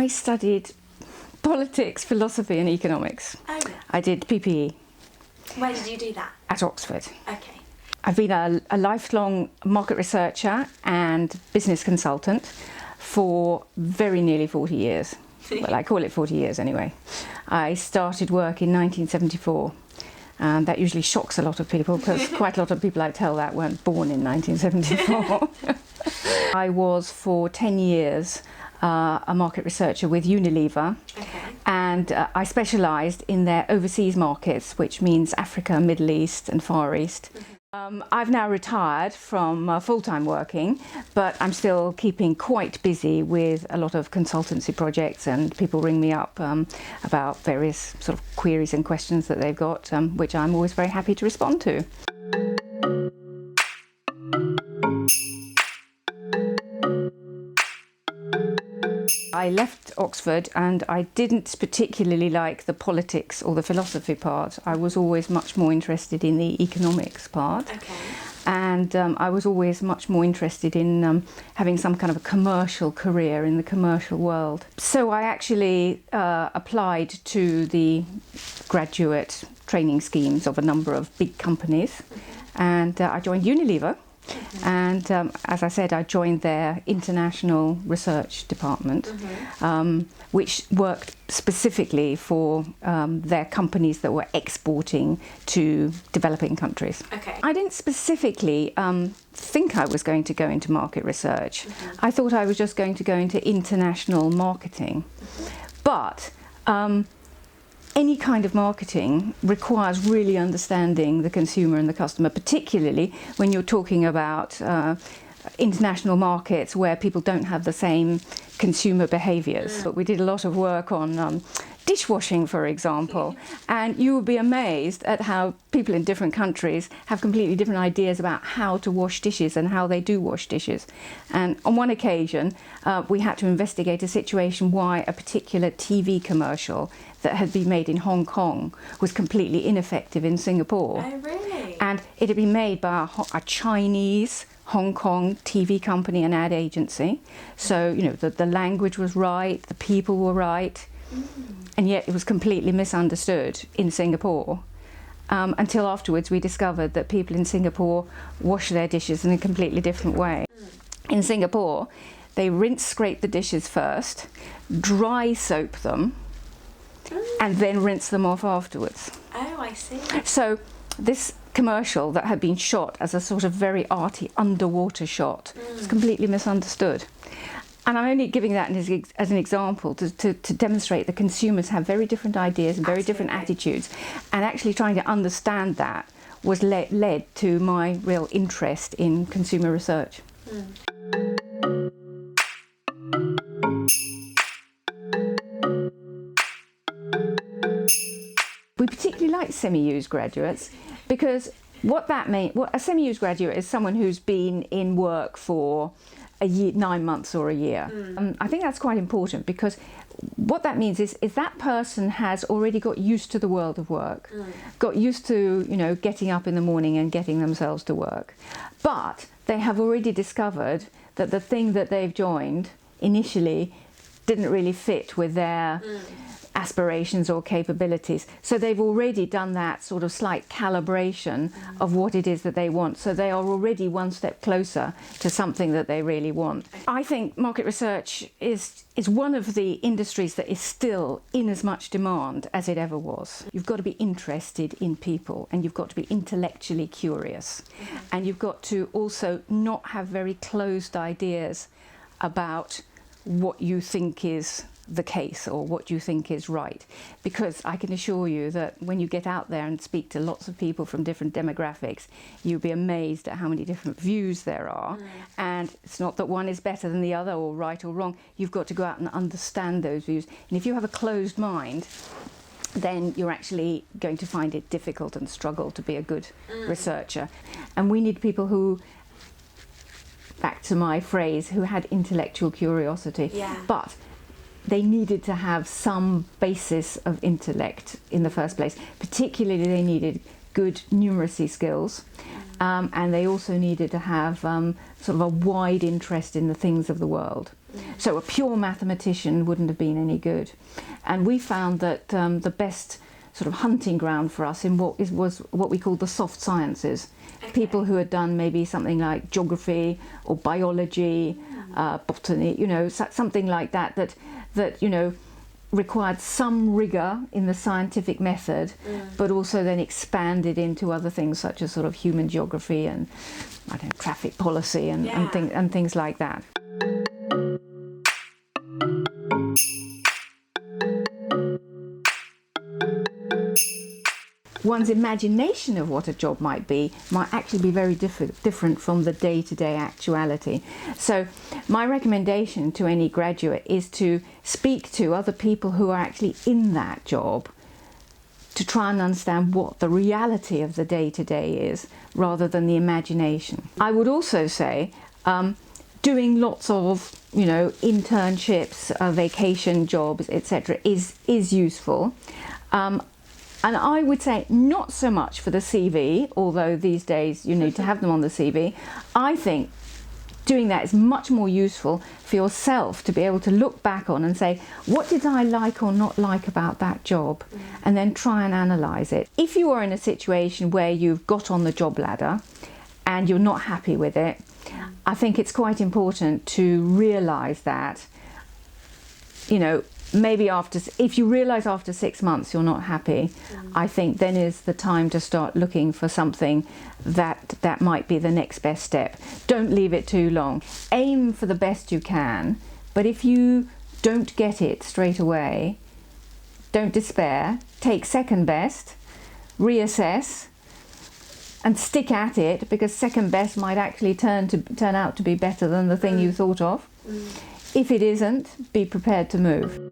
I studied politics, philosophy and economics. Oh, yeah. I did PPE Where did you do that? at Oxford. Okay. I've been a lifelong market researcher and business consultant for very nearly 40 years. Well, I call it 40 years anyway. I started work in 1974. And that usually shocks a lot of people because quite a lot of people I tell that weren't born in 1974. I was for 10 years a market researcher with Unilever. Okay. And I specialised in their overseas markets, which means Africa, Middle East and Far East. I've now retired from full-time working, but I'm still keeping quite busy with a lot of consultancy projects, and people ring me up about various sort of queries and questions that they've got, which I'm always very happy to respond to. I left Oxford and I didn't particularly like the politics or the philosophy part. I was always much more interested in the economics part. Okay. And I was always much more interested in having some kind of a commercial career in the commercial world. So I actually applied to the graduate training schemes of a number of big companies, and I joined Unilever. And as I said, I joined their international research department, which worked specifically for their companies that were exporting to developing countries. Okay. I didn't specifically think I was going to go into market research. I thought I was just going to go into international marketing. But any kind of marketing requires really understanding the consumer and the customer, particularly when you're talking about international markets where people don't have the same consumer behaviours. But we did a lot of work on dishwashing, for example, and you would be amazed at how people in different countries have completely different ideas about how to wash dishes and how they do wash dishes. And on one occasion, we had to investigate a situation why a particular TV commercial that had been made in Hong Kong was completely ineffective in Singapore. Oh, really? And it had been made by a Chinese Hong Kong TV company and ad agency. So, you know, the language was right, the people were right, and yet it was completely misunderstood in Singapore. Until afterwards we discovered that people in Singapore wash their dishes in a completely different way. In Singapore, they scrape the dishes first, dry soap them, and then rinse them off afterwards. Oh, I see. So this commercial that had been shot as a sort of very arty underwater shot was completely misunderstood. And I'm only giving that as an example to demonstrate that consumers have very different ideas and very different attitudes. And actually trying to understand that was led to my real interest in consumer research. We particularly like semi-used graduates because what a semi-used graduate is someone who's been in work for a year, 9 months or a year. I think that's quite important because what that means is that person has already got used to the world of work, got used to, you know, getting up in the morning and getting themselves to work. But they have already discovered that the thing that they've joined initially didn't really fit with their aspirations or capabilities. So they've already done that sort of slight calibration of what it is that they want. So they are already one step closer to something that they really want. I think market research is one of the industries that is still in as much demand as it ever was. You've got to be interested in people and you've got to be intellectually curious. And you've got to also not have very closed ideas about what you think is the case or what you think is right, because I can assure you that when you get out there and speak to lots of people from different demographics, you'll be amazed at how many different views there are. And it's not that one is better than the other or right or wrong. You've got to go out and understand those views, and if you have a closed mind, then you're actually going to find it difficult and struggle to be a good researcher. And we need people who, back to my phrase, who had intellectual curiosity, but they needed to have some basis of intellect in the first place. Particularly they needed good numeracy skills, and they also needed to have sort of a wide interest in the things of the world. So a pure mathematician wouldn't have been any good. And we found that the best sort of hunting ground for us in was what we call the soft sciences. Okay. People who had done maybe something like geography or biology, botany, something like that required some rigour in the scientific method, but also then expanded into other things such as sort of human geography and traffic policy and things like that. One's imagination of what a job might actually be very different from the day-to-day actuality. So my recommendation to any graduate is to speak to other people who are actually in that job to try and understand what the reality of the day-to-day is rather than the imagination. I would also say doing lots of internships, vacation jobs, etc. is useful. And I would say not so much for the CV, although these days you need to have them on the CV. I think doing that is much more useful for yourself to be able to look back on and say, what did I like or not like about that job? And then try and analyse it. If you are in a situation where you've got on the job ladder and you're not happy with it, I think it's quite important to realise that, maybe if you realise after 6 months you're not happy, I think then is the time to start looking for something that might be the next best step. Don't leave it too long. Aim for the best you can, but if you don't get it straight away, don't despair. Take second best, reassess, and stick at it, because second best might actually turn out to be better than the thing you thought of. If it isn't, be prepared to move.